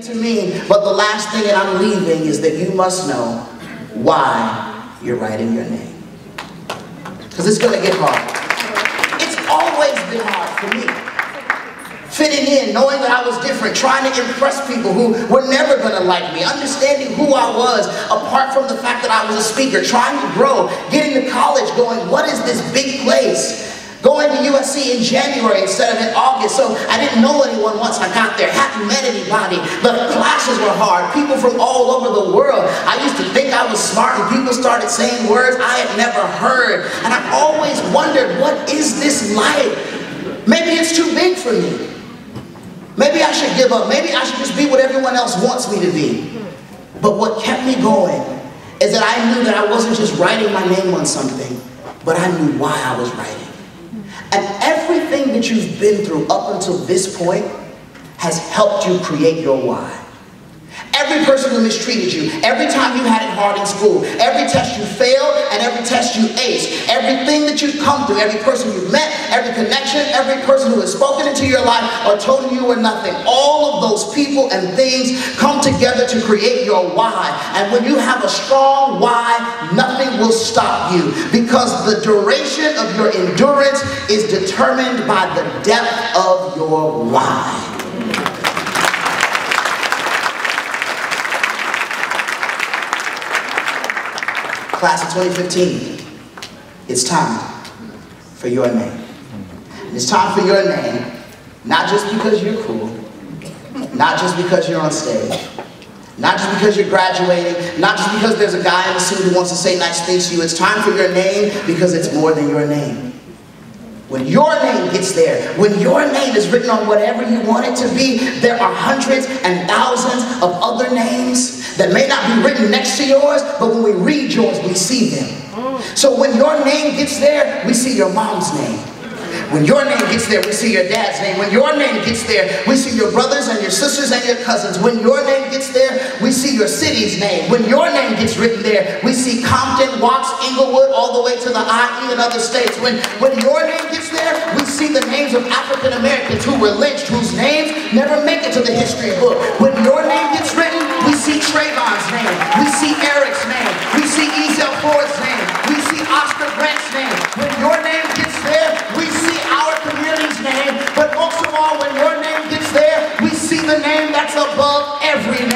to mean, but the last thing that I'm leaving is that you must know why you're writing your name. Because it's going to get hard. It's always been hard for me. Fitting in, knowing that I was different, trying to impress people who were never going to like me, understanding who I was apart from the fact that I was a speaker, trying to grow, getting to college going, what is this big place? Going to USC in January instead of in August, so I didn't know anyone once I got there, hadn't met anybody. The classes were hard, people from all over the world. I used to think I was smart and people started saying words I had never heard. And I always wondered, what is this like? Maybe it's too big for me. Maybe I should give up. Maybe I should just be what everyone else wants me to be. But what kept me going is that I knew that I wasn't just writing my name on something, but I knew why I was writing. And everything that you've been through up until this point has helped you create your why. Every person who mistreated you, every time you had it hard in school, every test you failed and every test you aced, everything that you've come through, every person you've met, every connection, every person who has spoken into your life or told you you were nothing, all of those people and things come together to create your why. And when you have a strong why, nothing will stop you, because the duration of your endurance is determined by the depth of your why. Class of 2015, it's time for your name. And it's time for your name, not just because you're cool, not just because you're on stage, not just because you're graduating, not just because there's a guy in the suit who wants to say nice things to you. It's time for your name because it's more than your name. When your name gets there, when your name is written on whatever you want it to be, there are hundreds and thousands of other names that may not be written next to yours, but when we read yours, we see them. So when your name gets there, we see your mom's name. When your name gets there, we see your dad's name. When your name gets there, we see your brothers and your sisters and your cousins. When your name gets there, we see your city's name. When your name gets written there, we see Compton, Watts, Inglewood, all the way to the IE and other states. When your name gets there, we see the names of African Americans who were lynched, whose names never make it to the history book. When your name gets written, we see Trayvon's name. We see Eric's name. We see Ezel Ford's name. We see Oscar Grant's name. When your name gets there, we see our community's name. But most of all, when your name gets there, we see the name that's above every name.